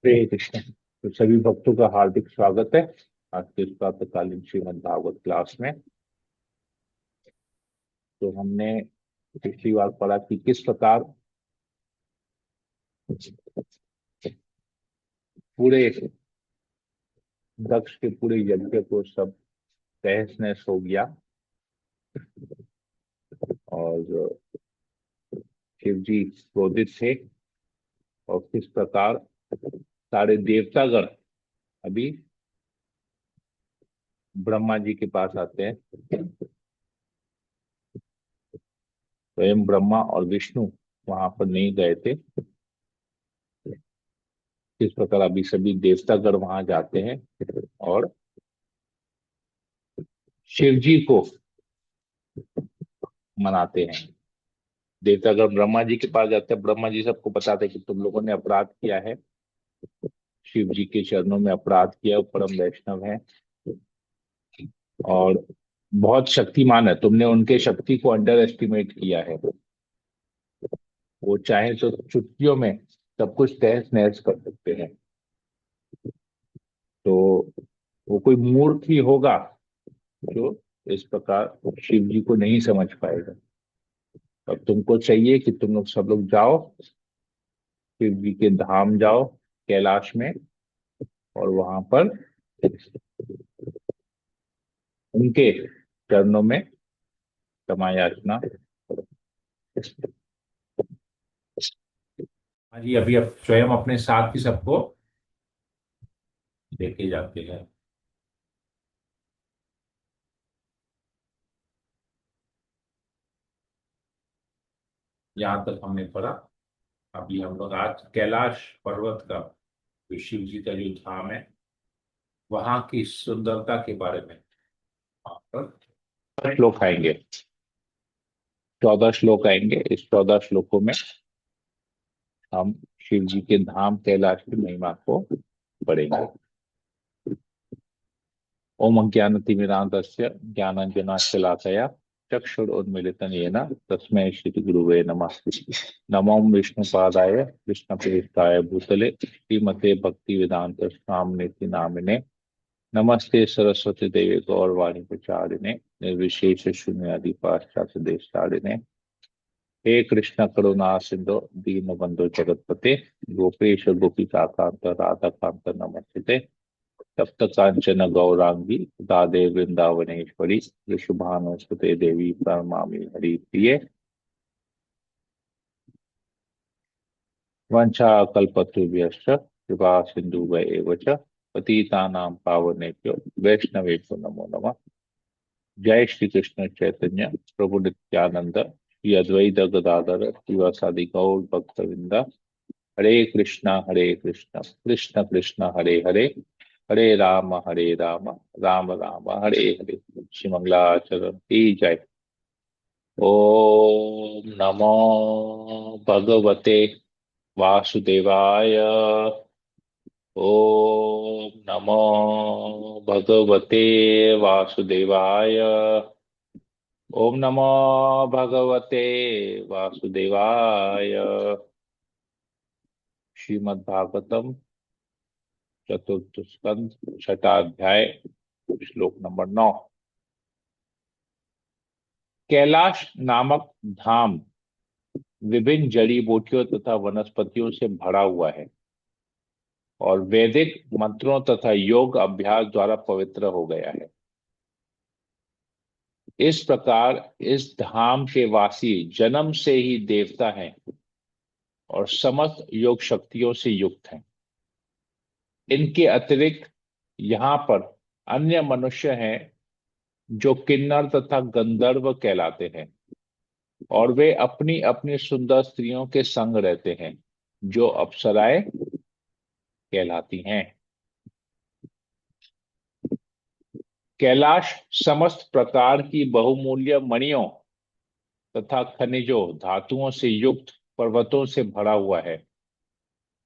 हरे कृष्ण। तो सभी भक्तों का हार्दिक स्वागत है आज के इस प्रातःकालीन श्रीमद् भागवत क्लास में। तो हमने पिछली बार पढ़ा कि किस प्रकार पूरे दक्ष के पूरे यज्ञ को सब तहस नहस हो गया और शिव जी क्रोधित थे। और किस प्रकार सारे देवतागण अभी ब्रह्मा जी के पास आते हैं। स्वयं ब्रह्मा और विष्णु वहां पर नहीं गए थे। किस प्रकार अभी सभी देवतागण वहां जाते हैं और शिव जी को मनाते हैं। देवतागण ब्रह्मा जी के पास जाते हैं। ब्रह्मा जी सबको बताते हैं कि तुम लोगों ने अपराध किया है, शिव जी के चरणों में अपराध किया। वो परम वैष्णव है और बहुत शक्तिमान है। तुमने उनके शक्ति को अंडर एस्टिमेट किया है। वो चाहे तो चुटकियों में सब कुछ तहस नहस कर सकते हैं। तो वो कोई मूर्ख ही होगा जो इस प्रकार शिव जी को नहीं समझ पाएगा। अब तुमको चाहिए कि तुम लोग सब लोग जाओ, शिव जी के धाम जाओ कैलाश में, और वहां पर उनके चरणों में क्षमा याचना करो। हाँ जी, अभी अब स्वयं अपने साथ ही सबको लेके जाते हैं। यहाँ तक हमने पढ़ा। अभी हम लोग आज कैलाश पर्वत का, जो शिव जी का जो धाम है, वहां की सुंदरता के बारे में वहां पर श्लोक आएंगे। 14 श्लोक आएंगे। इस 14 श्लोकों में हम शिव जी के धाम कैलाश की महिमा को पढ़ेंगे। ओम अज्ञानतिमिरान्धस्य ज्ञानाञ्जनाशलाकया चक्षुरुन्मीलितं येन तस्मै श्रीगुरुवे नमः। नमो विष्णुपादाय कृष्णप्रेष्ठाय भूतले श्रीमते भक्तिवेदांत स्वामिनिति नामिने। नमस्ते सरस्वती देवी गौरवाणी प्रचारिणे निर्विशेष शून्यादि पाश्चात्य देशतारिणे। हे कृष्ण करुणा सिंधु दीनबंधु जगतपते गोपेश गोपिकांत राधाकांत नमस्ते। तप्त कांचन गौरांगी राधे वृंदावनेश्वरी ऋषभानुसुते देवी प्रणमामि हरिप्रिये। वंशाकल्पतरुभ्यश्च कृपा सिन्धुभ्य एव च पतितानां पावनेभ्यो वैष्णवेभ्यो नमो नमः। जय श्री कृष्ण चैतन्य प्रभु नित्यानंद श्री अद्वैत गदाधर श्रीवासादि गौर भक्तवृंद। हरे कृष्ण कृष्ण कृष्ण हरे हरे, हरे राम राम राम हरे हरे। श्री मंगलाचरण की जय। ओम नमो भगवते वासुदेवाय। ओम नमो भगवते वासुदेवाय। ओम नमो भगवते वासुदेवाय। श्रीमद्भागवतम चतुर्थ स्कंद छठा अध्याय श्लोक नंबर 9। कैलाश नामक धाम विभिन्न जड़ी बूटियों तथा वनस्पतियों से भरा हुआ है और वैदिक मंत्रों तथा योग अभ्यास द्वारा पवित्र हो गया है। इस प्रकार इस धाम के वासी जन्म से ही देवता हैं और समस्त योग शक्तियों से युक्त हैं। इनके अतिरिक्त यहाँ पर अन्य मनुष्य हैं जो किन्नर तथा गंधर्व कहलाते हैं और वे अपनी अपनी सुंदर स्त्रियों के संग रहते हैं जो अप्सराएं कहलाती हैं। कैलाश समस्त प्रकार की बहुमूल्य मणियों तथा खनिजों धातुओं से युक्त पर्वतों से भरा हुआ है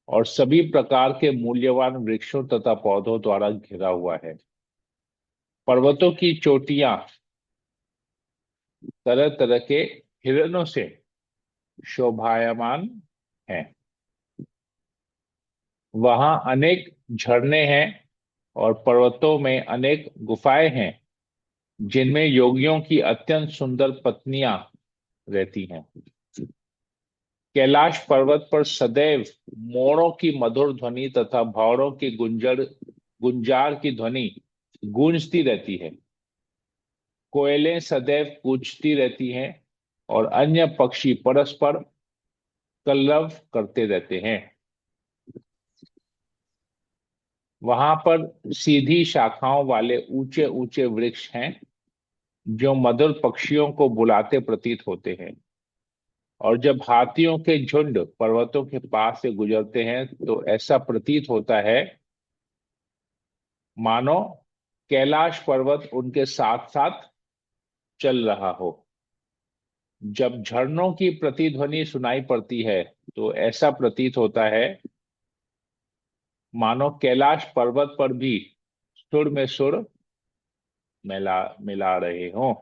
और सभी प्रकार के मूल्यवान वृक्षों तथा पौधों द्वारा घिरा हुआ है। पर्वतों की चोटियां तरह तरह के हिरणों से शोभायमान हैं। वहां अनेक झरने हैं और पर्वतों में अनेक गुफाएं हैं जिनमें योगियों की अत्यंत सुंदर पत्नियां रहती हैं। कैलाश पर्वत पर सदैव मोरों की मधुर ध्वनि तथा भौरों की गुंजार की ध्वनि गूंजती रहती है। कोयलें सदैव कूजती रहती हैं और अन्य पक्षी परस्पर कलरव करते रहते हैं। वहां पर सीधी शाखाओं वाले ऊंचे ऊंचे वृक्ष हैं जो मधुर पक्षियों को बुलाते प्रतीत होते हैं। और जब हाथियों के झुंड पर्वतों के पास से गुजरते हैं तो ऐसा प्रतीत होता है मानो कैलाश पर्वत उनके साथ साथ चल रहा हो। जब झरनों की प्रतिध्वनि सुनाई पड़ती है तो ऐसा प्रतीत होता है मानो कैलाश पर्वत पर भी सुर में सुर मिला मिला रहे हों।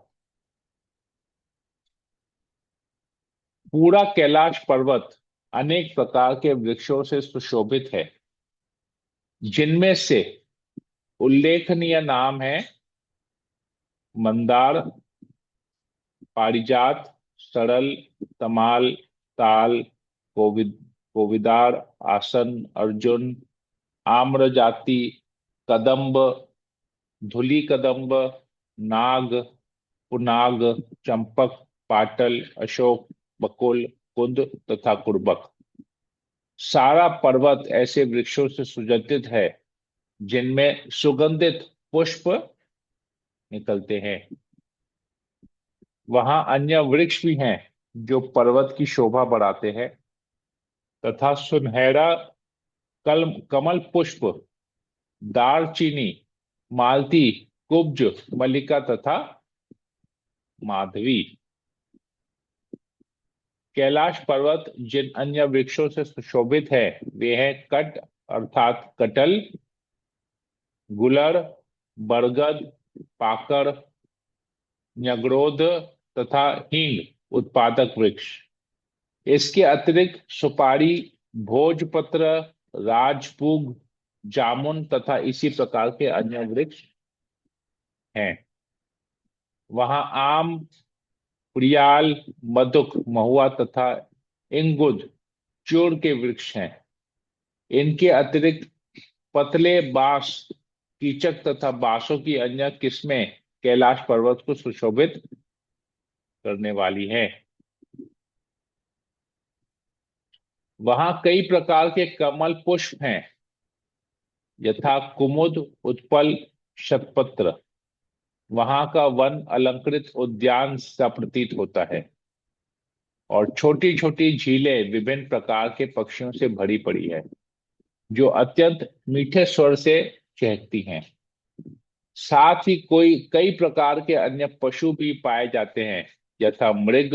पूरा कैलाश पर्वत अनेक प्रकार के वृक्षों से सुशोभित है जिनमें से उल्लेखनीय नाम है मंदार, पारिजात, सरल, तमाल, ताल, कोविद कोविदार, आसन, अर्जुन, आम्रजाति, कदम्ब, धूली कदम्ब, नाग, पुनाग, चंपक, पाटल, अशोक, बकुल, कुंद तथा कुर्बक। सारा पर्वत ऐसे वृक्षों से सुगठित है जिनमें सुगंधित पुष्प निकलते हैं। वहां अन्य वृक्ष भी हैं जो पर्वत की शोभा बढ़ाते हैं तथा सुनहरा कमल पुष्प, दारचीनी, मालती, कुब्ज, मल्लिका तथा माधवी। कैलाश पर्वत जिन अन्य वृक्षों से सुशोभित है वे हैं कट अर्थात कटल, गुलर, बरगद, पाकर, न्यग्रोध तथा हींग उत्पादक वृक्ष। इसके अतिरिक्त सुपारी, भोजपत्र, राजपुग, जामुन तथा इसी प्रकार के अन्य वृक्ष हैं। वहां आम, प्रियाल, मधुक, महुआ तथा इंगुद चूड़ के वृक्ष हैं। इनके अतिरिक्त पतले बांस, कीचक तथा बांसों की अन्य किस्में कैलाश पर्वत को सुशोभित करने वाली हैं। वहां कई प्रकार के कमल पुष्प हैं यथा कुमुद, उत्पल, शतपत्र। वहां का वन अलंकृत उद्यान सा प्रतीत होता है और छोटी छोटी झीलें विभिन्न प्रकार के पक्षियों से भरी पड़ी है जो अत्यंत मीठे स्वर से चहकती हैं। साथ ही कोई कई प्रकार के अन्य पशु भी पाए जाते हैं यथा मृग,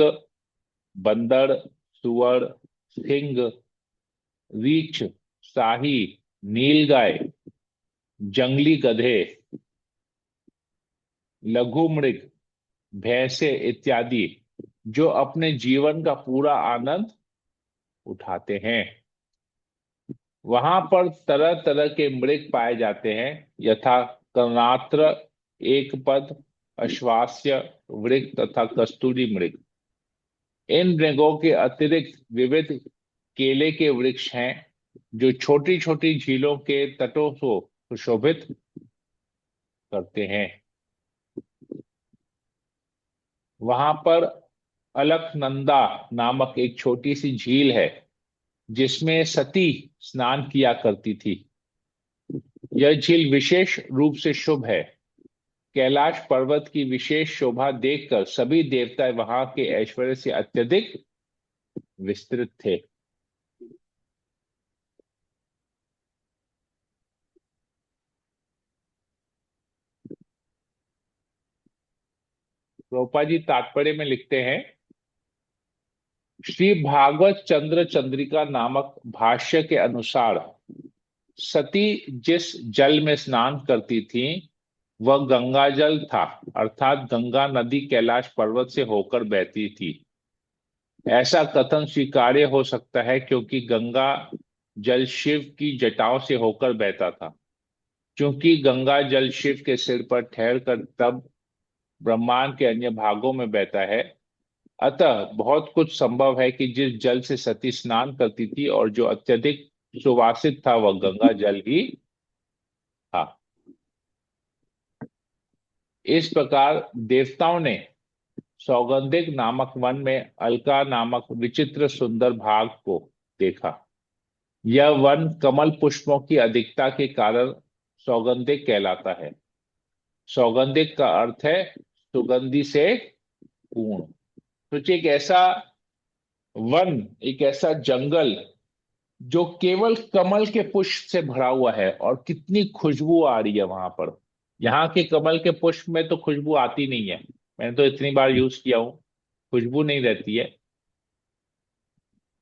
बंदर, सुअर, सिंह, रीछ, शाही, नीलगाय, जंगली गधे, लघु मृग, भैंसे इत्यादि जो अपने जीवन का पूरा आनंद उठाते हैं। वहां पर तरह तरह के मृग पाए जाते हैं यथा कर्णात्र, एक पद, अश्वास्य मृग तथा कस्तूरी मृग। इन मृगों के अतिरिक्त विविध केले के वृक्ष हैं जो छोटी छोटी झीलों के तटों को सुशोभित करते हैं। वहां पर अलकनंदा नामक एक छोटी सी झील है जिसमें सती स्नान किया करती थी। यह झील विशेष रूप से शुभ है। कैलाश पर्वत की विशेष शोभा देखकर सभी देवता वहां के ऐश्वर्य से अत्यधिक विस्तृत थे। प्रोपा जी तात्पर्य में लिखते हैं श्री भागवत चंद्र चंद्रिका नामक भाष्य के अनुसार सती जिस जल में स्नान करती थी वह गंगा जल था अर्थात गंगा नदी कैलाश पर्वत से होकर बहती थी। ऐसा कथन स्वीकार्य हो सकता है क्योंकि गंगा जल शिव की जटाओं से होकर बहता था। क्योंकि गंगा जल शिव के सिर पर ठहर कर तब ब्रह्मांड के अन्य भागों में बहता है, अतः बहुत कुछ संभव है कि जिस जल से सती स्नान करती थी और जो अत्यधिक सुवासित था वह गंगा जल ही था। इस प्रकार देवताओं ने सौगंधिक नामक वन में अलका नामक विचित्र सुंदर भाग को देखा। यह वन कमल पुष्पों की अधिकता के कारण सौगंधिक कहलाता है। सौगंधिक का अर्थ है सुगंधि से पूर्ण। सोचिए एक ऐसा वन, एक ऐसा जंगल जो केवल कमल के पुष्प से भरा हुआ है, और कितनी खुशबू आ रही है वहां पर। यहाँ के कमल के पुष्प में तो खुशबू आती नहीं है, मैंने तो इतनी बार यूज किया हूं, खुशबू नहीं रहती है।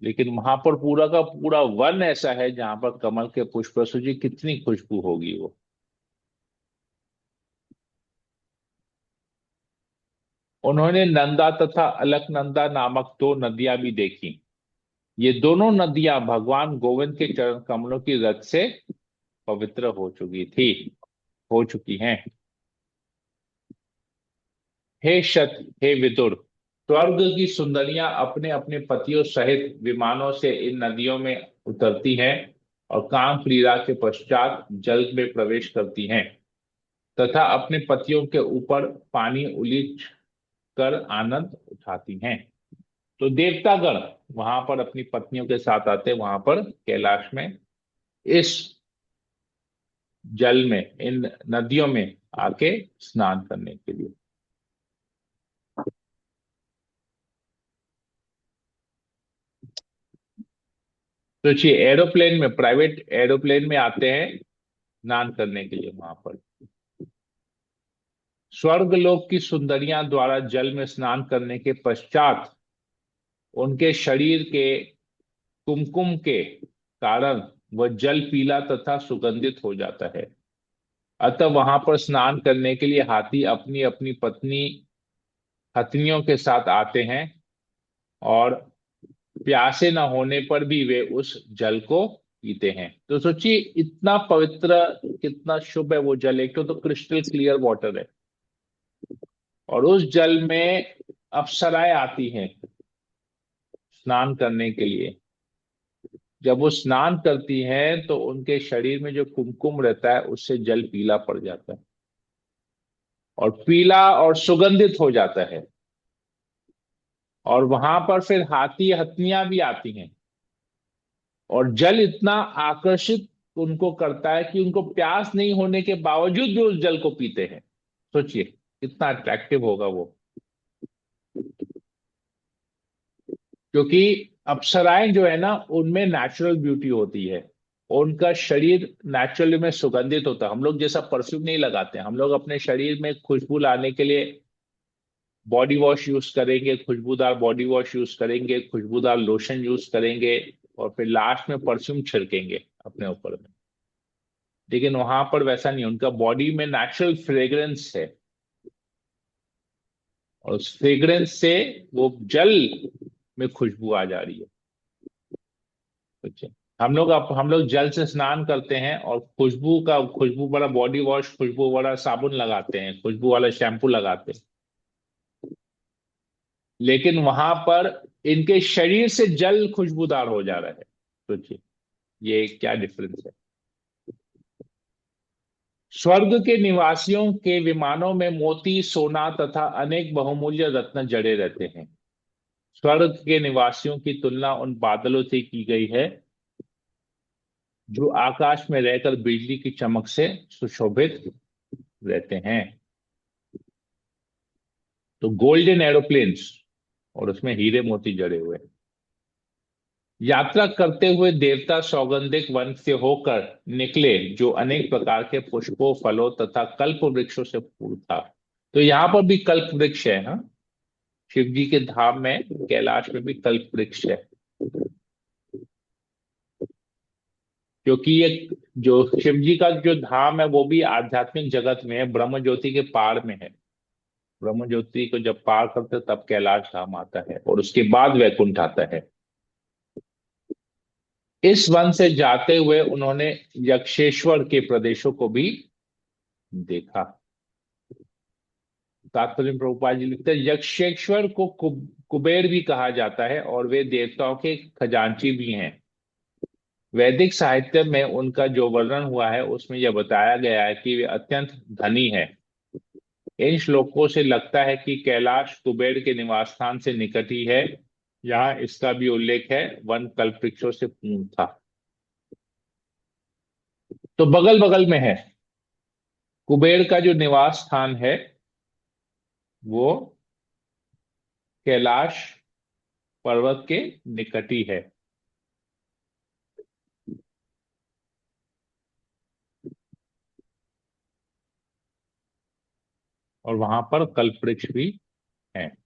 लेकिन वहां पर पूरा का पूरा वन ऐसा है जहां पर कमल के पुष्प, सोचिए कितनी खुशबू होगी वो। उन्होंने नंदा तथा अलकनंदा नामक दो नदियां भी देखी। ये दोनों नदियां भगवान गोविंद के चरण कमलों की रज से पवित्र हो चुकी हैं। हे शत, हे विदुर, स्वर्ग की सुंदरियां अपने अपने पतियों सहित विमानों से इन नदियों में उतरती हैं और काम क्रीड़ा के पश्चात जल में प्रवेश करती हैं तथा अपने पतियों के ऊपर पानी उलीच कर आनंद उठाती हैं। तो देवतागण वहां पर अपनी पत्नियों के साथ आते हैं, वहां पर कैलाश में इस जल में, इन नदियों में आके स्नान करने के लिए। सोचिए एरोप्लेन में, प्राइवेट एरोप्लेन में आते हैं स्नान करने के लिए वहां पर। स्वर्गलोक की सुंदरियां द्वारा जल में स्नान करने के पश्चात उनके शरीर के कुमकुम के कारण वह जल पीला तथा सुगंधित हो जाता है। अतः वहां पर स्नान करने के लिए हाथी अपनी अपनी पत्नी हथनियों के साथ आते हैं, और प्यासे न होने पर भी वे उस जल को पीते हैं। तो सोचिए इतना पवित्र, कितना शुभ है वो जल। एक तो क्रिस्टल क्लियर वाटर है, और उस जल में अप्सराएं आती हैं स्नान करने के लिए। जब वो स्नान करती हैं तो उनके शरीर में जो कुमकुम रहता है उससे जल पीला पड़ जाता है, और पीला और सुगंधित हो जाता है। और वहां पर फिर हाथी हथनियां भी आती हैं, और जल इतना आकर्षित उनको करता है कि उनको प्यास नहीं होने के बावजूद भी उस जल को पीते हैं। सोचिए कितना अट्रैक्टिव होगा वो। क्योंकि अप्सराएं जो है ना, उनमें नेचुरल ब्यूटी होती है, उनका शरीर नेचुरली में सुगंधित होता है। हम लोग जैसा परफ्यूम नहीं लगाते, हम लोग अपने शरीर में खुशबू लाने के लिए बॉडी वॉश यूज करेंगे, खुशबूदार बॉडी वॉश यूज करेंगे, खुशबूदार लोशन यूज करेंगे, और फिर लास्ट में परफ्यूम छिड़केंगे अपने ऊपर में। लेकिन वहां पर वैसा नहीं, उनका बॉडी में नेचुरल फ्रेग्रेंस है, और उस फ्रेग्रेंस से वो जल में खुशबू आ जा रही है। अच्छा, हम लोग जल से स्नान करते हैं और खुशबू वाला बॉडी वॉश, खुशबू वाला साबुन लगाते हैं, खुशबू वाला शैम्पू लगाते हैं। लेकिन वहां पर इनके शरीर से जल खुशबूदार हो जा रहा है। सोचिए ये क्या डिफरेंस है। स्वर्ग के निवासियों के विमानों में मोती, सोना तथा अनेक बहुमूल्य रत्न जड़े रहते हैं। स्वर्ग के निवासियों की तुलना उन बादलों से की गई है जो आकाश में रहकर बिजली की चमक से सुशोभित रहते हैं। तो गोल्डन एरोप्लेन्स, और उसमें हीरे मोती जड़े हुए हैं। यात्रा करते हुए देवता सौगंधिक वन से होकर निकले, जो अनेक प्रकार के पुष्पों, फलों तथा कल्प वृक्षों से पूर्ण था। तो यहाँ पर भी कल्प वृक्ष है, हाँ। शिव जी के धाम में, कैलाश में भी कल्प वृक्ष है। क्योंकि ये जो शिव जी का जो धाम है वो भी आध्यात्मिक जगत में है, ब्रह्म ज्योति के पार में है। ब्रह्म ज्योति को जब पार करते हैं, तब कैलाश धाम आता है, और उसके बाद वैकुंठ आता है। इस वन से जाते हुए उन्होंने यक्षेश्वर के प्रदेशों को भी देखा। तात्पर्य में प्रभुपाद जी लिखते हैं, यक्षेश्वर को कुबेर भी कहा जाता है और वे देवताओं के खजांची भी हैं। वैदिक साहित्य में उनका जो वर्णन हुआ है उसमें यह बताया गया है कि वे अत्यंत धनी है। इन श्लोकों से लगता है कि कैलाश कुबेर के निवास स्थान से निकट ही है। यहाँ इसका भी उल्लेख है, वन कल्पवृक्षों से पूर्ण था। तो बगल बगल में है। कुबेर का जो निवास स्थान है वो कैलाश पर्वत के निकट ही है। और वहां पर कल्पवृक्ष भी है।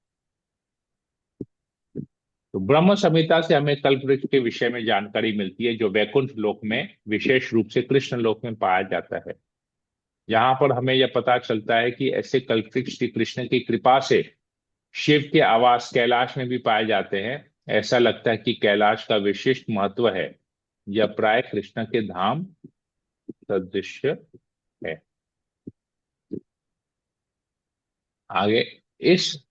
तो ब्रह्म संहिता से हमें कल्पवृक्ष के विषय में जानकारी मिलती है, जो वैकुंठ लोक में, विशेष रूप से कृष्ण लोक में पाया जाता है। यहाँ पर हमें यह पता चलता है कि ऐसे कल्पवृक्ष श्री कृष्ण की कृपा से शिव के आवास कैलाश में भी पाए जाते हैं। ऐसा लगता है कि कैलाश का विशिष्ट महत्व है। यह प्राय कृष्ण के धाम सदृश है। आगे, इस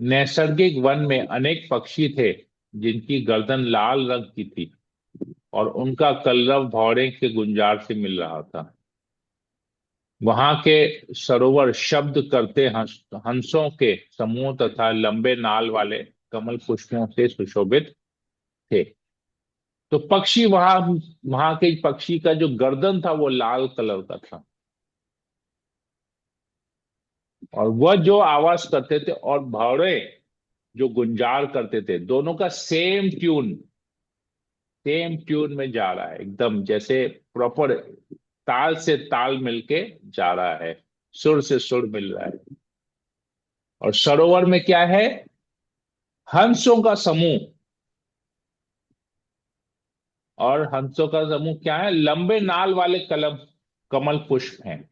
नैसर्गिक वन में अनेक पक्षी थे जिनकी गर्दन लाल रंग की थी और उनका कलरव भौरे के गुंजार से मिल रहा था। वहां के सरोवर शब्द करते हंसों के समूह तथा लंबे नाल वाले कमल पुष्पों से सुशोभित थे। तो पक्षी वहां वहां के पक्षी का जो गर्दन था वो लाल कलर का था, और वह जो आवाज करते थे और भौरे जो गुंजार करते थे, दोनों का सेम ट्यून में जा रहा है, एकदम जैसे प्रॉपर ताल से ताल मिलके जा रहा है, सुर से सुर मिल रहा है। और सरोवर में क्या है? हंसों का समूह। और हंसों का समूह क्या है? लंबे नाल वाले कलम कमल पुष्प हैं।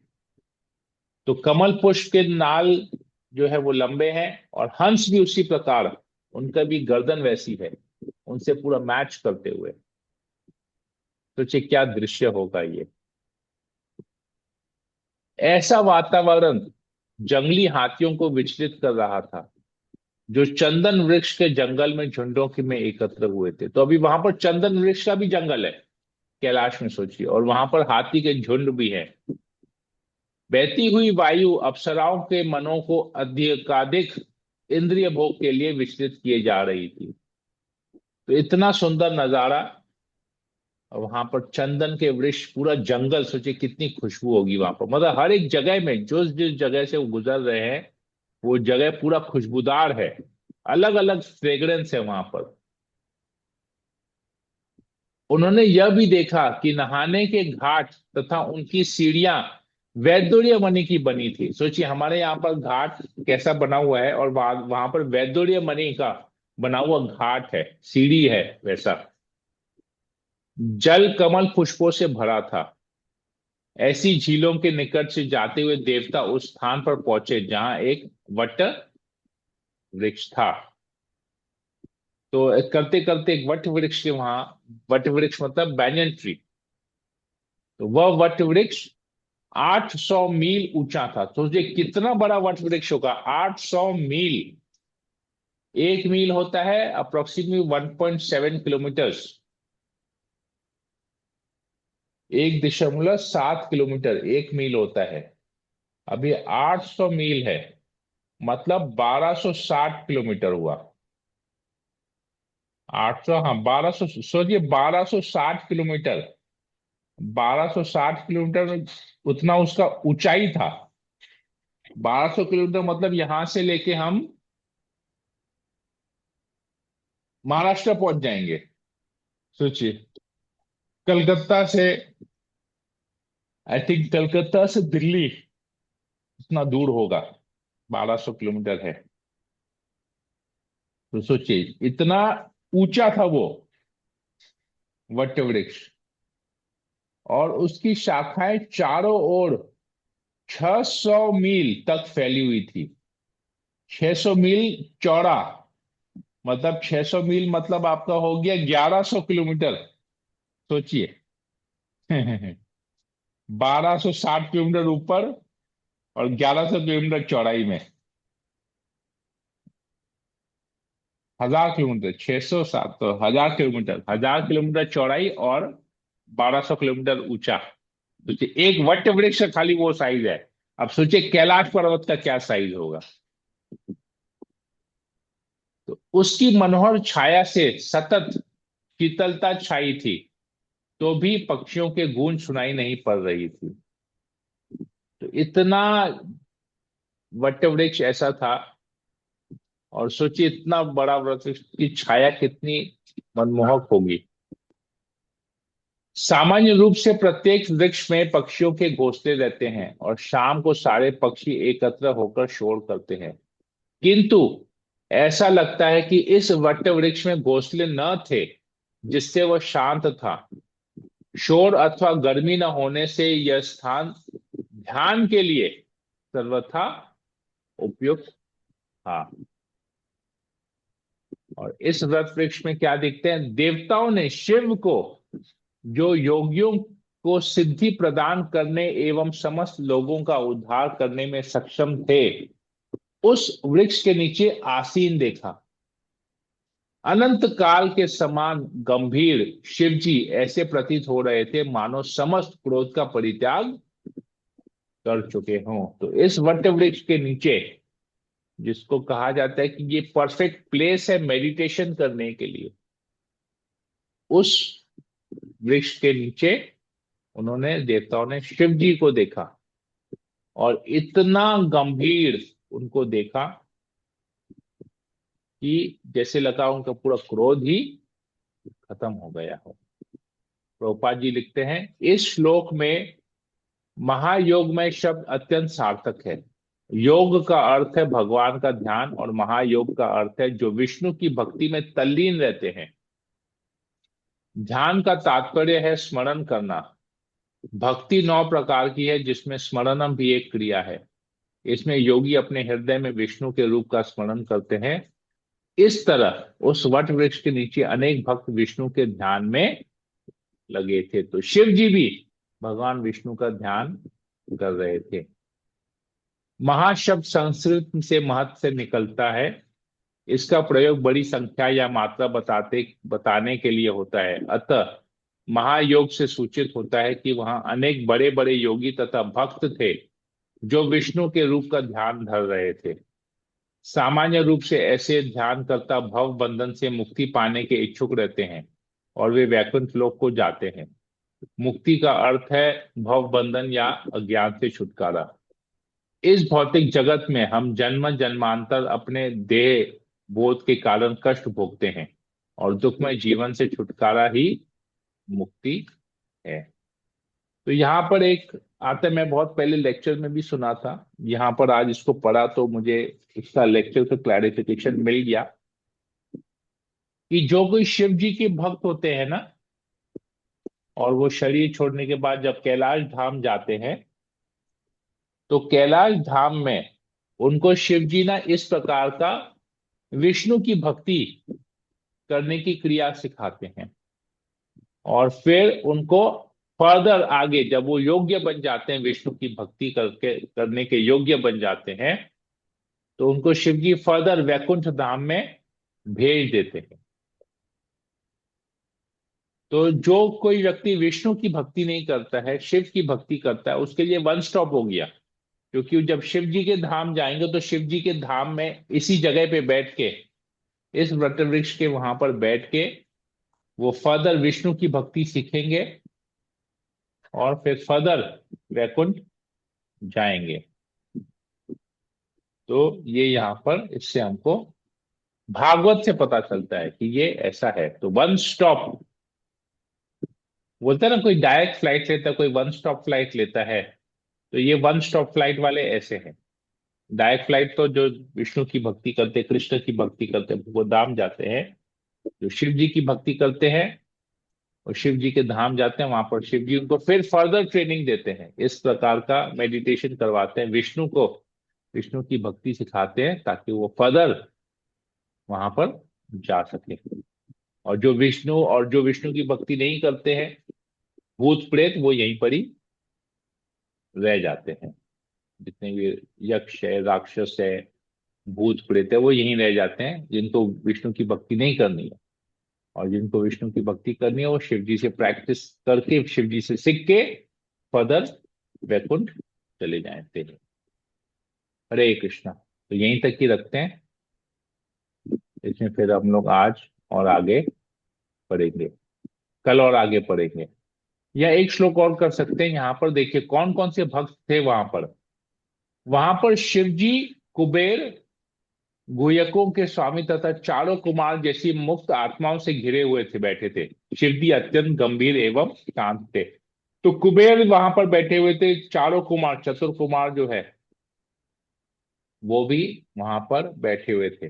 तो कमल पुष्प के नाल जो है वो लंबे हैं, और हंस भी उसी प्रकार, उनका भी गर्दन वैसी है, उनसे पूरा मैच करते हुए। सोचिए क्या दृश्य होगा ये। ऐसा वातावरण जंगली हाथियों को विचलित कर रहा था, जो चंदन वृक्ष के जंगल में झुंडों के में एकत्र हुए थे। तो अभी वहां पर चंदन वृक्ष का भी जंगल है कैलाश में, सोचिए, और वहां पर हाथी के झुंड भी हैं। बहती हुई वायु अप्सराओं के मनों को अधिकाधिक इंद्रिय भोग के लिए विचलित किए जा रही थी। तो इतना सुंदर नजारा, और वहां पर चंदन के वृक्ष, पूरा जंगल, सोचिए कितनी खुशबू होगी वहां पर। मतलब हर एक जगह में, जो जिस जगह से वो गुजर रहे हैं, वो जगह पूरा खुशबूदार है, अलग अलग फ्रेग्रेंस है वहां पर। उन्होंने यह भी देखा कि नहाने के घाट तथा उनकी सीढ़ियां वैदुर्य मणि की बनी थी। सोचिए हमारे यहाँ पर घाट कैसा बना हुआ है, और वहां वहां पर वैदुर्य मणि का बना हुआ घाट है, सीढ़ी है वैसा। जल कमल पुष्पों से भरा था। ऐसी झीलों के निकट से जाते हुए देवता उस स्थान पर पहुंचे जहां एक वट वृक्ष था। तो करते करते एक वट वृक्ष के वहां, वट वृक्ष मतलब बैनियन ट्री, तो वह वट वृक्ष 800 मील ऊंचा था। सोचिए कितना बड़ा वट वृक्ष होगा, 800 मील। एक मील होता है अप्रोक्सीमेटली 1.7 किलोमीटर, 1.7 किलोमीटर एक मील होता है। अभी 800 मील है, मतलब 1260 किलोमीटर हुआ। 800, हाँ 1200, सोचिए 1260 किलोमीटर, 1260 किलोमीटर उतना उसका ऊंचाई था। 1200 किलोमीटर मतलब यहां से लेके हम महाराष्ट्र पहुंच जाएंगे। सोचिए, कलकत्ता से, आई थिंक कलकत्ता से दिल्ली इतना दूर होगा, 1200 किलोमीटर है। तो सोचिए इतना ऊंचा था वो वट वृक्ष, और उसकी शाखाएं चारों ओर 600 मील तक फैली हुई थी। 600 मील चौड़ा, मतलब 600 मील मतलब आपका हो गया 1100 किलोमीटर। सोचिए। 1260 किलोमीटर ऊपर और 1100 किलोमीटर चौड़ाई में। 1000 किलोमीटर, 607 तो 1000 किलोमीटर, 1000 किलोमीटर चौड़ाई और 1200 किलोमीटर ऊंचा। सोचिए एक वट वृक्ष का खाली वो साइज है। अब सोचिए कैलाश पर्वत का क्या साइज होगा। तो उसकी मनोहर छाया से सतत शीतलता छाई थी, तो भी पक्षियों के गूंज सुनाई नहीं पड़ रही थी। तो इतना वट वृक्ष ऐसा था। और सोचिए इतना बड़ा वृक्ष की छाया कितनी मनमोहक होगी। सामान्य रूप से प्रत्येक वृक्ष में पक्षियों के घोंसले रहते हैं और शाम को सारे पक्षी एकत्र होकर शोर करते हैं। किंतु ऐसा लगता है कि इस वट वृक्ष में घोंसले न थे, जिससे वह शांत था। शोर अथवा गर्मी न होने से यह स्थान ध्यान के लिए सर्वथा उपयुक्त था। और इस वट वृक्ष में क्या दिखते हैं? देवताओं ने शिव को, जो योगियों को सिद्धि प्रदान करने एवं समस्त लोगों का उद्धार करने में सक्षम थे, उस वृक्ष के नीचे आसीन देखा। अनंत काल के समान गंभीर शिवजी ऐसे प्रतीत हो रहे थे मानो समस्त क्रोध का परित्याग कर चुके हों। तो इस वट वृक्ष के नीचे, जिसको कहा जाता है कि ये परफेक्ट प्लेस है मेडिटेशन करने के लिए, उस वृक्ष के नीचे उन्होंने, देवताओं ने शिव जी को देखा और इतना गंभीर उनको देखा कि जैसे लगा उनका पूरा क्रोध ही खत्म हो गया हो। प्रभुपाद जी लिखते हैं इस श्लोक में महायोगमय शब्द अत्यंत सार्थक है। योग का अर्थ है भगवान का ध्यान और महायोग का अर्थ है जो विष्णु की भक्ति में तल्लीन रहते हैं। ध्यान का तात्पर्य है स्मरण करना। भक्ति 9 प्रकार की है, जिसमें स्मरणम भी एक क्रिया है। इसमें योगी अपने हृदय में विष्णु के रूप का स्मरण करते हैं। इस तरह उस वट वृक्ष के नीचे अनेक भक्त विष्णु के ध्यान में लगे थे। तो शिव जी भी भगवान विष्णु का ध्यान कर रहे थे। महाशब्द संस्कृत से महत् से निकलता है। इसका प्रयोग बड़ी संख्या या मात्रा बताने के लिए होता है। अतः महायोग से सूचित होता है कि वहां अनेक बड़े बड़े योगी तथा भक्त थे जो विष्णु के रूप का ध्यान धर रहे थे। सामान्य रूप से ऐसे ध्यानकर्ता भव बंधन से मुक्ति पाने के इच्छुक रहते हैं और वे वैकुंठ लोक को जाते हैं। मुक्ति का अर्थ है भव बंधन या अज्ञान से छुटकारा। इस भौतिक जगत में हम जन्म जन्मांतर अपने देह बोध के कारण कष्ट भोगते हैं और दुखमय जीवन से छुटकारा ही मुक्ति है। तो यहाँ पर एक आता है, मैं बहुत पहले लेक्चर में भी सुना था, यहाँ पर आज इसको पढ़ा तो मुझे इसका लेक्चर से क्लैरिफिकेशन मिल गया कि जो कोई शिव जी के भक्त होते हैं ना, और वो शरीर छोड़ने के बाद जब कैलाश धाम जाते हैं, तो कैलाश धाम में उनको शिव जी ना इस प्रकार का विष्णु की भक्ति करने की क्रिया सिखाते हैं। और फिर उनको फर्दर आगे जब वो योग्य बन जाते हैं, विष्णु की भक्ति करके करने के योग्य बन जाते हैं, तो उनको शिव जी फर्दर वैकुंठ धाम में भेज देते हैं। तो जो कोई व्यक्ति विष्णु की भक्ति नहीं करता है, शिव की भक्ति करता है, उसके लिए वन स्टॉप हो गया। क्योंकि जब शिव जी के धाम जाएंगे तो शिव जी के धाम में इसी जगह पे बैठ के, इस वट वृक्ष के वहां पर बैठ के वो फर्दर विष्णु की भक्ति सीखेंगे और फिर फर्दर वैकुंठ जाएंगे। तो ये यहाँ पर इससे हमको भागवत से पता चलता है कि ये ऐसा है। तो वन स्टॉप बोलते हैं ना, कोई डायरेक्ट फ्लाइट लेता है, कोई वन स्टॉप फ्लाइट लेता है। तो ये वन स्टॉप फ्लाइट वाले ऐसे हैं। डायरेक्ट फ्लाइट तो जो विष्णु की भक्ति करते, कृष्ण की भक्ति करते, वो धाम जाते हैं। जो शिव जी की भक्ति करते हैं और शिव जी के धाम जाते हैं, वहां पर शिव जी उनको फिर फर्दर ट्रेनिंग देते हैं, इस प्रकार का मेडिटेशन करवाते हैं, विष्णु को विष्णु की भक्ति सिखाते हैं ताकि वो फर्दर वहां पर जा सके। और जो विष्णु की भक्ति नहीं करते हैं, भूत प्रेत, वो यहीं पर ही रह जाते हैं। जितने भी यक्ष है, राक्षस है, भूत प्रेत है, वो यहीं रह जाते हैं, जिनको विष्णु की भक्ति नहीं करनी है। और जिनको विष्णु की भक्ति करनी है, वो शिव जी से प्रैक्टिस करके, शिव जी से सीख के फर्दर वैकुंठ चले जाते हैं। हरे कृष्णा। तो यहीं तक ही रखते हैं। इसमें फिर हम लोग आज और आगे पढ़ेंगे, कल और आगे पढ़ेंगे। या एक श्लोक और कर सकते हैं। यहाँ पर देखिए कौन कौन से भक्त थे वहां पर। वहां पर शिव जी, कुबेर, गुहयकों के स्वामी तथा चारों कुमार जैसी मुक्त आत्माओं से घिरे हुए थे, बैठे थे। शिव जी अत्यंत गंभीर एवं शांत थे। तो कुबेर वहां पर बैठे हुए थे, चारों कुमार, चतुर कुमार जो है वो भी वहां पर बैठे हुए थे।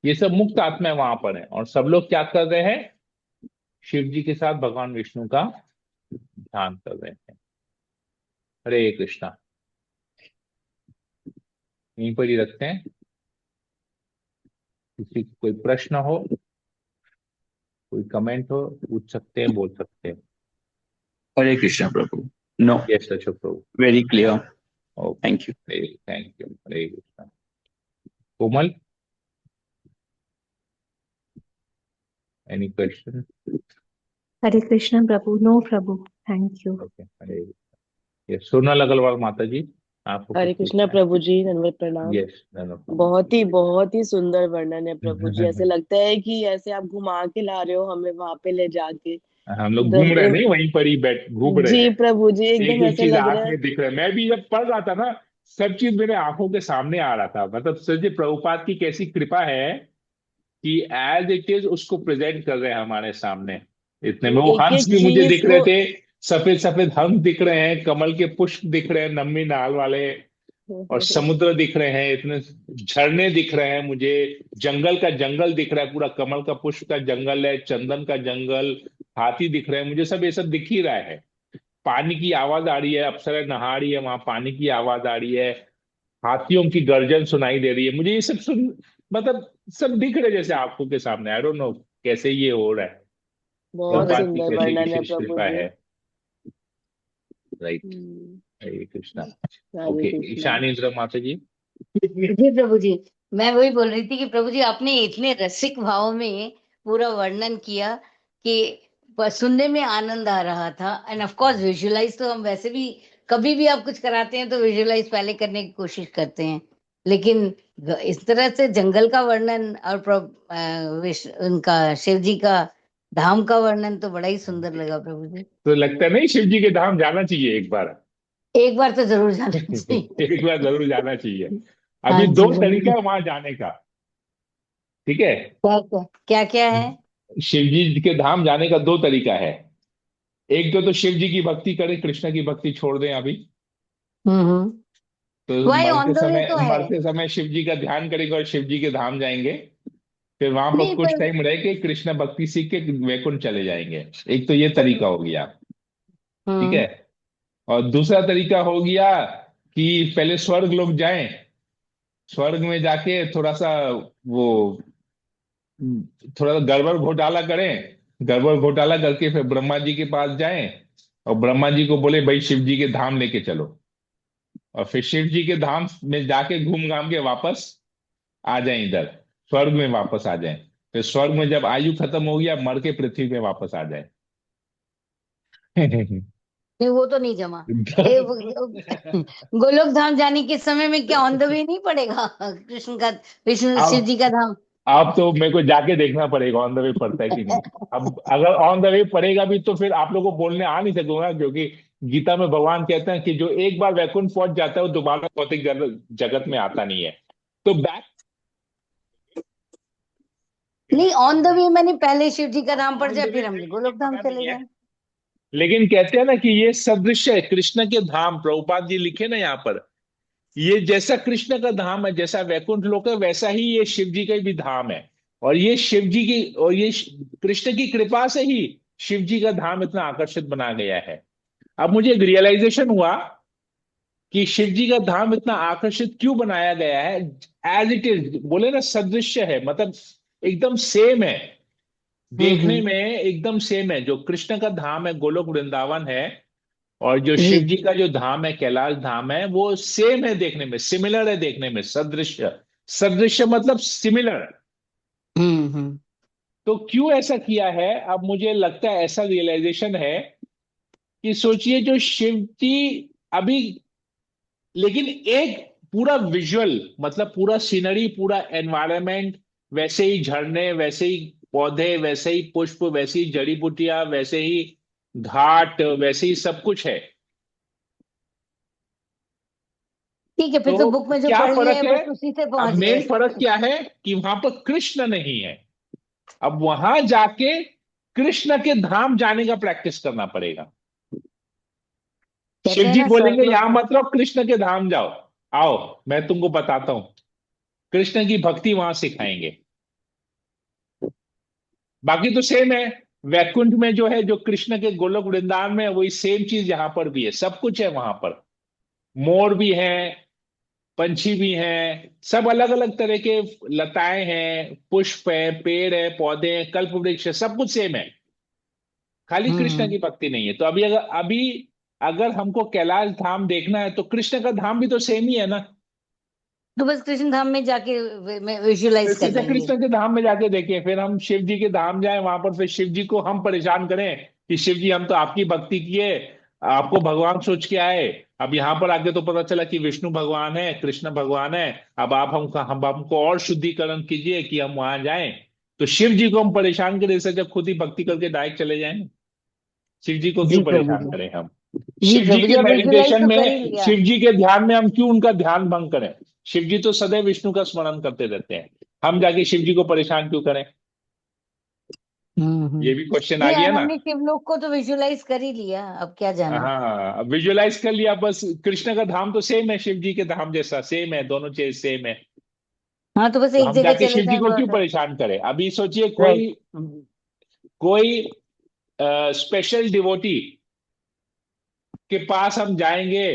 ये सब मुक्त आत्माएं वहां पर हैं, और सब लोग क्या कर रहे हैं? शिव जी के साथ भगवान विष्णु का ध्यान कर रहे हैं। हरे कृष्णा। यहीं पर ही रखते हैं। किसी को कोई प्रश्न हो, कोई कमेंट हो, पूछ सकते हैं, बोल सकते हैं। हरे कृष्णा प्रभु। नो, यस अशोक प्रभु। Very clear. Okay, thank you. Thank you. Hare Krishna. Komal, any question? Hare Krishna प्रभु। नो प्रभु, thank you. Okay, Hare. Yes, Sonal Agarwal माता जी, आपको कुछ हरे कृष्णा पूछना है? प्रभु जी, दंडवत प्रणाम। यस। बहुत ही सुंदर वर्णन है प्रभु जी। ऐसे लगता है कि ऐसे आप घुमा के ला रहे हो हमें वहां पे ले जाके। हम लोग घूम एकदम रहे हैं, नहीं वहीं पर ही बैठ घूम रहे जी हैं। प्रभु जी, एक एकदम एक ऐसे चीज लग आंख रहा है। में दिख रहा है। मैं भी जब पढ़ रहा था ना, सब चीज मेरे आंखों के सामने आ रहा था। मतलब सोचिए प्रभुपाद की कैसी कृपा है कि एज इट इज उसको प्रेजेंट कर रहे हैं हमारे सामने। इतने में वो एक हंस एक भी मुझे चीज दिख रहे को थे। सफेद सफेद हंस दिख रहे हैं, कमल के पुष्प दिख रहे हैं, नम्मी नाल वाले, और समुद्र दिख रहे हैं, इतने झरने दिख रहे हैं मुझे। जंगल का जंगल दिख रहा है, पूरा कमल का पुष्प का जंगल है, चंदन का जंगल, हाथी दिख रहे हैं मुझे, सब ये सब दिख ही रहा है। पानी की आवाज आ रही है, अप्सरा नहा रही है, वहां पानी की आवाज आ रही है, हाथियों की गर्जन सुनाई दे रही है मुझे। ये सब सुन, मतलब सब दिख रहे जैसे आंखों के सामने। आई डोंट नो कैसे ये हो रहा है। बहुत प्रभुपाद की सुंदर कैसी वर्णन है विशेष प्रभु कृपा जी। है। राइट। हम्म, हरे कृष्णा। हरे ओके, कृष्णा। ईशानी इंद्र माता जी। जी प्रभु जी, मैं वही बोल रही थी कि प्रभु जी आपने इतने रसिक भाव में पूरा वर्णन किया कि बस सुनने में आनंद आ रहा था। एंड ऑफ कोर्स विजुअलाइज तो हम वैसे भी कभी भी आप कुछ कराते हैं तो विजुअलाइज पहले करने की कोशिश करते हैं, लेकिन इस तरह से जंगल का वर्णन और उनका शिव जी का धाम का वर्णन तो बड़ा ही सुंदर लगा प्रभु जी। तो लगता नहीं शिव जी के धाम जाना चाहिए एक बार? एक बार तो जरूर जाना चाहिए। एक बार जरूर जाना चाहिए। हाँ अभी दो जी तरीका बिल्कुल। है वहां जाने का। ठीक है। क्या क्या क्या क्या है? शिव जी के धाम जाने का दो तरीका है। एक तो शिव जी की भक्ति करें, कृष्ण की भक्ति छोड़ दें अभी। हम्म। तो वही ऑन द वे तो है। मरते समय शिव जी का ध्यान करेंगे और शिव जी के धाम जाएंगे। फिर वहां पर नहीं कुछ पर टाइम रह के कृष्ण भक्ति सीख के वैकुंठ चले जाएंगे। एक तो ये तरीका हो गया। ठीक है। हम्म। और दूसरा तरीका हो गया कि पहले स्वर्ग लोग जाएं, स्वर्ग में जाके थोड़ा सा वो थोड़ा सा गड़बड़ घोटाला करें, गड़बड़ घोटाला करके फिर ब्रह्मा जी के पास जाएं, और ब्रह्मा जी को बोले भाई शिव जी के धाम लेके चलो। और फिर शिव जी के धाम में जाके घूम घाम के वापस आ जाएं, इधर स्वर्ग में वापस आ जाएं। फिर स्वर्ग में जब आयु खत्म हो गया, मर के पृथ्वी में वापस आ जाए। नहीं वो तो नहीं जमा। गोलोक धाम जाने के समय में क्या ऑन द वे नहीं पड़ेगा कृष्ण का, विष्णु शिव जी अब का धाम? आप तो मेरे को जाके देखना पड़ेगा ऑन द वे पड़ता है कि नहीं। अब अगर ऑन द वे पड़ेगा भी तो फिर आप लोगों को बोलने आ नहीं सकूंगा, क्योंकि गीता में भगवान कहते हैं कि जो एक बार वैकुंठ पहुंच जाता है वो दोबारा भौतिक जगत में आता नहीं है। तो बैक नहीं ऑन द वे मैंने पहले शिव जी का धाम पड़ ऑन द जाए वे फिर हम जाएंगे गोलोक धाम पता चले नहीं है। जाए। लेकिन कहते हैं ना कि ये सदृश्य है कृष्ण के धाम। प्रभुपाद जी लिखे ना यहाँ पर, ये जैसा कृष्ण का धाम है, जैसा वैकुंठ लोक है, वैसा ही ये शिव जी का भी धाम है। और ये शिव जी की और ये कृष्ण की कृपा से ही शिव जी का धाम इतना आकर्षित बना गया है। अब मुझे एक रियलाइजेशन हुआ कि शिव जी का धाम इतना आकर्षित क्यों बनाया गया है। एज इट इज बोले ना, सदृश्य है, मतलब एकदम सेम है। देखने में एकदम सेम है। जो कृष्ण का धाम है गोलोक वृंदावन है, और जो जी। शिव जी का जो धाम है कैलाश धाम है, वो सेम है देखने में, सिमिलर है देखने में, सदृश्य। सदृश्य मतलब सिमिलर। हम्म। तो क्यों ऐसा किया है, अब मुझे लगता है ऐसा रियलाइजेशन है कि सोचिए जो शिव जी अभी, लेकिन एक पूरा विजुअल मतलब पूरा सीनरी, पूरा एनवायरनमेंट, वैसे ही झरने, वैसे ही पौधे, वैसे ही पुष्प, वैसे ही जड़ी बूटियां, वैसे ही घाट, वैसे ही सब कुछ है। ठीक है, फिर तो तो बुक में जो क्या पढ़ लिया है फर्क है, बस उसी से अब पहुंच मेन गए। फर्क क्या है कि वहां पर कृष्ण नहीं है। अब वहां जाके कृष्ण के धाम जाने का प्रैक्टिस करना पड़ेगा। कहते शिव हैं जी ना बोलेंगे स्वर्ग। यहां मत रहो, कृष्ण के धाम जाओ। आओ, मैं तुमको बताता हूं, कृष्ण की भक्ति वहां सिखाएंगे। बाकी तो सेम है। वैकुंठ में जो है, जो कृष्ण के गोलोक वृंदावन में है, वही सेम चीज यहाँ पर भी है, सब कुछ है वहां पर। मोर भी हैं, पंछी भी हैं, सब अलग अलग तरह के, लताएं हैं, पुष्प है, पेड़ है, पौधे हैं, कल्प वृक्ष है, सब कुछ सेम है। खाली कृष्ण हम्म। की भक्ति नहीं है। तो अभी अगर हमको कैलाश धाम देखना है तो कृष्ण का धाम भी तो सेम ही है ना। तो बस कृष्ण धाम में जाके विजुलाइज फिर कर सीधे लेंगे। कृष्ण के धाम में जाके देखें, फिर हम शिव जी के धाम जाएं, वहां पर फिर शिव जी को हम परेशान करें कि शिव जी हम तो आपकी भक्ति किए, आपको भगवान सोच के आए, अब यहाँ पर आके तो पता चला कि विष्णु भगवान है, कृष्ण भगवान है। अब आप हमको और शुद्धिकरण कीजिए कि हम वहां जाएं। तो शिव जी को हम परेशान करें, इससे जब खुद ही भक्ति करके डायरेक्ट चले जाएं। शिव जी को क्यों जी प्रभु परेशान जी। करें हम। जी शिव जी प्रभु जी, के अब विजुलाइज मेडिटेशन तो कर ही में, लिया। शिव जी के ध्यान में हम क्यों उनका ध्यान भंग करें। शिव जी तो सदैव विष्णु का स्मरण करते रहते हैं, हम जाके शिव जी को परेशान क्यों करें। ये भी क्वेश्चन आ नहीं गया यार, ना। हमने शिवलोक को तो विजुलाइज कर ही लिया, अब क्या जाना। हाँ, विजुअलाइज कर लिया बस। कृष्ण का धाम तो सेम है, शिव जी के धाम जैसा सेम है, दोनों चीज सेम है। हाँ, तो बस तो एक हम जगह जाके चले शिव जी जाएं को क्यों बहुत है। परेशान करें। अभी सोचिए राइट। कोई कोई स्पेशल डिवोटी के पास हम जाएंगे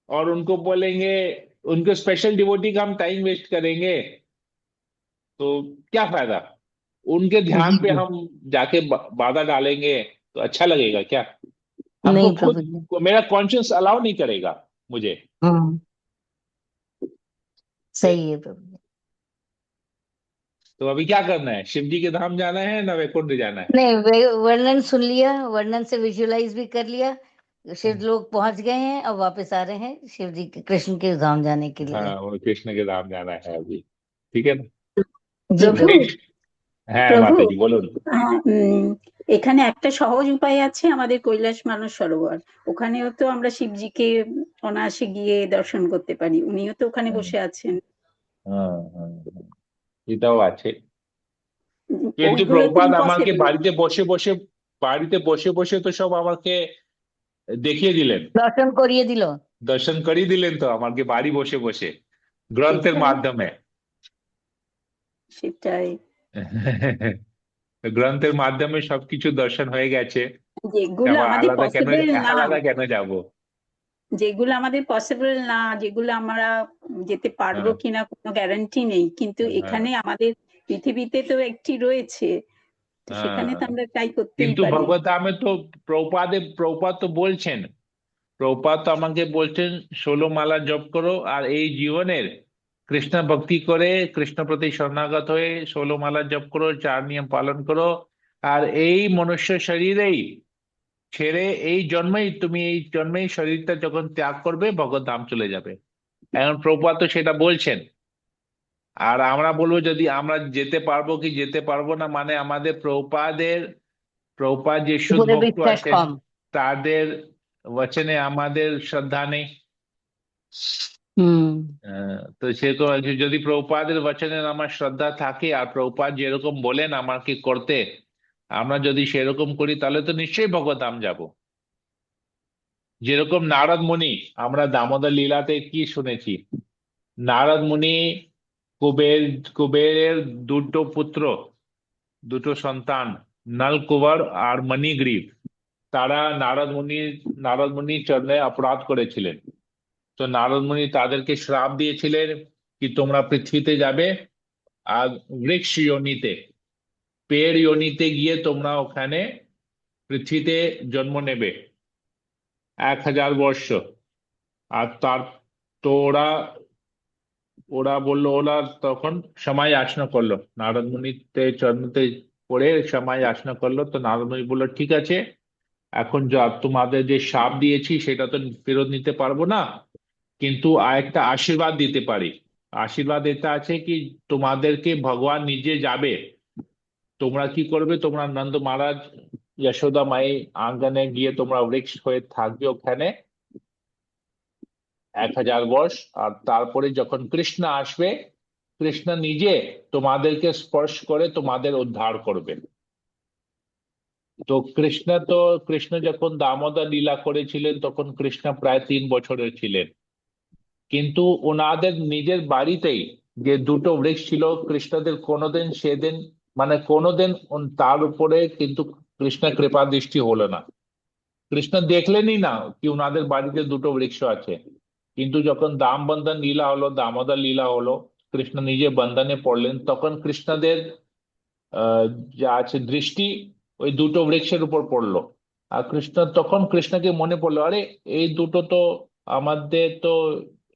और उनको बोलेंगे, उनको स्पेशल डिवोटी का हम टाइम वेस्ट करेंगे, तो क्या फायदा। उनके ध्यान जी पे जी। हम जाके बाधा डालेंगे तो अच्छा लगेगा क्या। हमको नहीं प्रभु खुद जी। मेरा कॉन्शियस अलाउ नहीं करेगा मुझे। हम्म। सही है प्रभु जी। तो अभी क्या करना है, शिव जी के धाम जाना है ना वैकुंठ जाना है। नहीं, वर्णन सुन लिया, वर्णन से विजुलाइज भी कर लिया। शिव लोग पहुंच गए हैं, अब वापस आ रहे हैं शिव जी के, कृष्ण के धाम जाने के लिए। हाँ, वो कृष्ण के धाम जाना है अभी। ठीक है ना। जी প্রভু प्रभु। नेक्स्ट। হ্যাঁ প্রভু মাতাজি বলুন। এখানে একটা সহজ উপায় আছে, আমাদের কৈলাস মানস সরোবর। ওখানেও তো আমরা শিবজিকে অনায়াসে গিয়ে দর্শন করতে পারি, উনিও তো ওখানে হুম, বসে আছেন। হ্যাঁ, হ্যাঁ, হ্যাঁ, এটাও আছে। কিন্তু ওইগুলো তো প্রভুপাদ আমাকে ইম্পসিবল। বাড়িতে বসে বসে তো সব আমাকে দেখিয়ে দিলেন, দর্শন করিয়ে দিল। দর্শন করিয়ে দিলেন তো আমাকে বাড়ি বসে বসে গ্রন্থের সেটাই মাধ্যমে। সেটাই গ্রন্থের মাধ্যমে সবকিছু দর্শন হয়ে গেছে। যেগুলো আমাদের পসিবল না, আলাদা কেন যাব। যেগুলো আমাদের পসিবল না, যেগুলো আমরা যেতে পারবো হ্যাঁ, কিনা কোনো গ্যারান্টি নেই, কিন্তু হ্যাঁ, এখানে আমাদের পৃথিবীতে তো একটি রয়েছে, তো সেখানে তো হ্যাঁ। আমরা ট্রাই করতেই কিন্তু পারি। ভগবতামে তো প্রভুপাদ তো বলছেন, প্রভুপাদ তো আমাকে বলছেন 16 মালা জপ করো, আর এই জীবনের কৃষ্ণ ভক্তি করে কৃষ্ণ প্রতি শরণাগত হয়ে 16 মালা জপ করো, 4 নিয়ম পালন করো। আর এই মনুষ্য শরীরেই ছেড়ে এই জন্মেই শরীরটা যখন ত্যাগ করবে ভগবত ধাম চলে যাবে। এখন প্রভুপাদ তো সেটা বলছেন। আর আমরা বলবো যদি আমরা যেতে পারবো কি যেতে পারবো না, মানে আমাদের প্রভুপাদ যে শুদ্ধ উপরে ভক্ত বিশ্বাস আছেন কম। তাদের বচনে আমাদের শ্রদ্ধা নেই। হুম। তো সেরকম আর কি, যদি প্রভুপাদের বচনে আমার শ্রদ্ধা থাকে আর প্রভুপাদ যেরকম বলেন আমাকে করতে, আমরা যদি সেরকম করি তাহলে তো নিশ্চয়ই ভগবত যাব। যেরকম নারদ মুনি, আমরা দামোদর লীলাতে কি শুনেছি, নারদ মুনি কুবের কুবেরের দুটো পুত্র, দুটো সন্তান, নলকুবর আর মণিগ্রীব, তারা নারদ মুনির চরণে অপরাধ করেছিলেন। তো নারদ মুনি তাদেরকে শ্রাপ দিয়েছিলেন কি তোমরা পৃথিবীতে যাবে আর বৃক্ষ যোনিতে, পেড় যোনিতে গিয়ে তোমরা ওখানে পৃথিবীতে জন্ম নেবে 1000 বর্ষ। আর তার তো ওরা ওরা বললো, ওরা তখন সময় যাচনা করলো, নারদ মুনিতে চরণতে পড়ে সময় যাচনা করলো। তো নারদ মুনি বললো, ঠিক আছে, এখন যা তোমাদের যে শাপ দিয়েছি সেটা তো ফেরত নিতে পারবো না, কিন্তু আরেকটা আশীর্বাদ দিতে পারি। আশীর্বাদ এটা আছে কি, তোমাদেরকে ভগবান নিজে যাবে, তোমরা কি করবে, তোমরা নন্দ মহারাজ যশোদা মাই আঙ্গনে গিয়ে তোমরা বৃক্ষ হয়ে থাকবে ওখানে 1000 বর্ষ। আর তারপরে যখন কৃষ্ণ আসবে, কৃষ্ণ নিজে তোমাদেরকে স্পর্শ করে তোমাদের উদ্ধার করবে। তো কৃষ্ণ যখন দামোদর লীলা করেছিলেন তখন কৃষ্ণ প্রায় 3 বছরের ছিলেন, কিন্তু ওনাদের নিজের বাড়িতেই যে দুটো বৃক্ষ ছিল, কৃষ্ণদের কোনোদিন সেদিন মানে কোনোদিন তার উপরে কিন্তু কৃষ্ণ কৃপা দৃষ্টি হলো না। কৃষ্ণ দেখলেনই না কি ওনাদের বাড়িতে দুটো বৃক্ষ আছে। কিন্তু যখন দাম বন্ধন লীলা হলো, দামোদর লীলা হলো, কৃষ্ণ নিজে বন্ধনে পড়লেন, তখন কৃষ্ণদের যা আছে দৃষ্টি ওই দুটো বৃক্ষের উপর পড়লো। আর তখন কৃষ্ণকে মনে পড়লো, আরে এই দুটো তো আমাদের তো,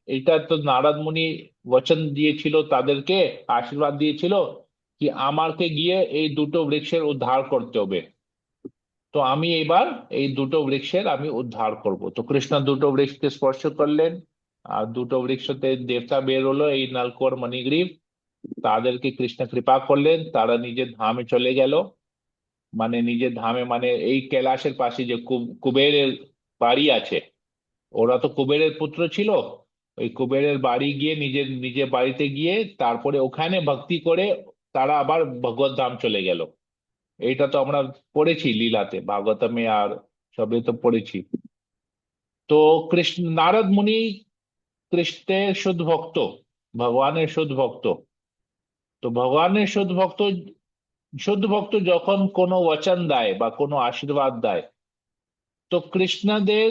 এটা তো নারদ মুনি বচন দিয়েছিল, তাদেরকে আশীর্বাদ দিয়েছিল কি আমাকে গিয়ে এই দুটো বৃক্ষের উদ্ধার করতে হবে। তো আমি এবার এই দুটো বৃক্ষের আমি উদ্ধার করব। তো কৃষ্ণ দুটো বৃক্ষকে স্পর্শ করলেন, আর দুটো বৃক্ষতে দেবতা বের হলো, এই নলকর মণিগ্রীব, তাদেরকে কৃষ্ণ কৃপা করলেন, তারা নিজের ধামে চলে গেল। মানে নিজের ধামে মানে এই কৈলাসের পাশে যে কুবেরের বাড়ি আছে, ওরা তো কুবেরের পুত্র ছিল, ওই কুবেরের বাড়ি গিয়ে নিজের নিজের বাড়িতে গিয়ে তারপরে ওখানে ভক্তি করে তারা আবার ভগবত ধাম চলে গেল। এইটা তো আমরা পড়েছি লীলাতে, ভাগবতমে আর সবে তো পড়েছি। তো নারদ মুনি কৃষ্ণের শুদ্ধ ভক্ত, ভগবানের শুদ্ধ ভক্ত। তো ভগবানের শুদ্ধ ভক্ত যখন কোনো বচন দেয় বা কোনো আশীর্বাদ দেয়, তো কৃষ্ণদের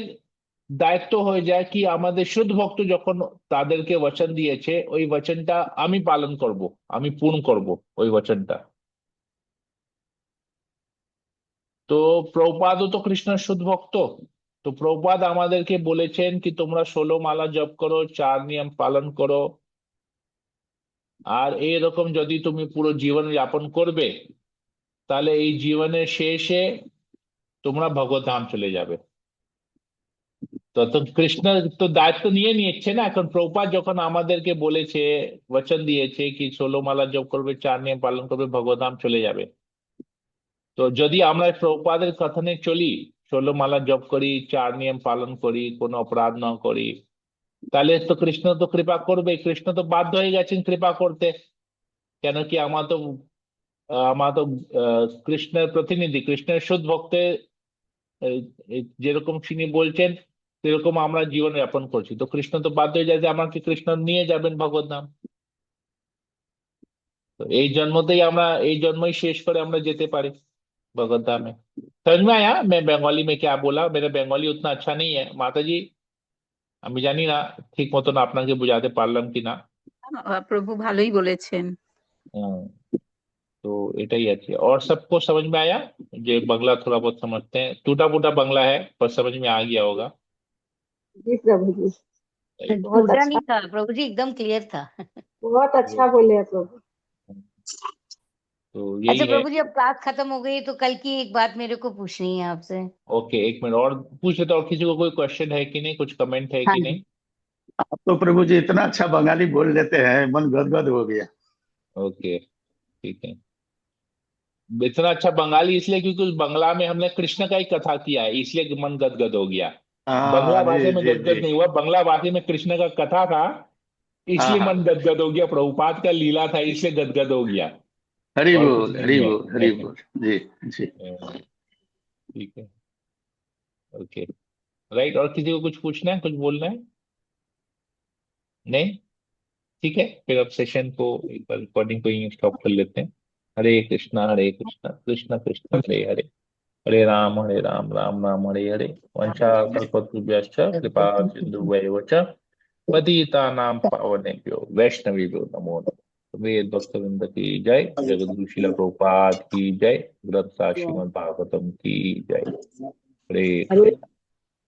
দায়িত্ব হয়ে যায় কি আমাদের শুদ্ধ ভক্ত যখন তাদেরকে বচন দিয়েছে, ওই বচনটা আমি পালন করব, আমি পূর্ণ করব ওই বচনটা। তো প্রভুপাদও তো কৃষ্ণের শুদ্ধ ভক্ত। তো প্রভুপাদ আমাদেরকে বলেছেন কি তোমরা 16 মালা জপ করো, 4 নিয়ম পালন করো, আর এইরকম যদি তুমি পুরো জীবন যাপন করবে, তাহলে এই জীবনের শেষে তোমরা ভগবত ধাম চলে যাবে। তো কৃষ্ণ তো দায়িত্ব নিয়ে নিচ্ছে না। এখন প্রভুপাদ যখন আমাদেরকে বলেছে, বচন দিয়েছে কি 16 মালা জপ করবে, 4 নিয়ম পালন করবে, ভগবত ধাম চলে যাবে। তো যদি আমরা প্রভুপাদের কথানে চলি, 16 মালা জপ করি, 4 নিয়ম পালন করি, কোনো অপরাধ না করি, তাহলে তো কৃষ্ণ তো কৃপা করবে। কৃষ্ণ তো বাধ্য হয়ে গেছেন কৃপা করতে, কেন কি আমার তো কৃষ্ণের প্রতিনিধি, কৃষ্ণের শুদ্ধ ভক্তের যেরকম তিনি বলছেন সেরকম আমরা জীবন যাপন করছি। তো কৃষ্ণ তো বাধ্য হয়ে যায় যে আমাকে কৃষ্ণ নিয়ে যাবেন ভগবত ধাম। তো এই জন্মই শেষ করে আমরা যেতে পারি भगवत धाम में। समझ में आया मैं बंगाली में क्या बोला? मेरा बंगाली उतना अच्छा नहीं है माता जी, আমি জানি না ঠিক মতন আপনাকে বোঝাতে পারলাম কিনা। প্রভু ভালোই বলেছেন। हाँ, तो এটাই আছে। और सबको समझ में आया? जो बंगला थोड़ा बहुत समझते हैं, टूटा फूटा बंगला है पर समझ में आ गया होगा। जी प्रभु जी, बहुत टूटा अच्छा, नहीं था प्रभु जी, एकदम क्लियर था। बहुत अच्छा बोले हैं प्रभु। तो अच्छा यही है। प्रभु जी, अब क्लास खत्म हो गई तो कल की एक बात मेरे को पूछनी है आपसे। ओके, एक मिनट और पूछ लेता हूँ, किसी को कोई क्वेश्चन है कि नहीं, कुछ कमेंट है हाँ कि जी। नहीं? आप तो प्रभु जी इतना अच्छा बंगाली बोल लेते हैं, मन गदगद हो गया। ओके, ठीक है। इतना अच्छा बंगाली इसलिए क्योंकि उस बंगला में हमने कृष्ण का ही कथा किया है, इसलिए मन गदगद हो गया। बंगला हाँ भाषा जी में जी गदगद जी। नहीं हुआ, बंगला भाषा में कृष्ण का कथा था हाँ इसलिए हाँ, मन गदगद हो गया। प्रभुपाद का लीला था इसलिए गदगद हो गया, हरि और कुछ बोल नहीं हरि है। बोल हरि बोल। जी जी। ठीक है, ओके, राइट। और किसी को कुछ पूछना है, कुछ बोलना है? नहीं? ठीक है, फिर अब सेशन को एक बार रिकॉर्डिंग को यहीं स्टॉप कर लेते हैं। हरे कृष्णा कृष्ण कृष्ण हरे हरे, हरे राम राम राम हरे हरे। वंशा कल्पतरुभ्यश्च कृपा सिन्धुभ्यैव च पतितानां पावनेभ्यो वैष्णवेभ्यो नमो नमः। वेद भक्तवृंद की जय, जगद्गुरु श्रील प्रभुपाद की जय, ग्रंथ सार श्रीमद् भागवतम की जय। हरे हरे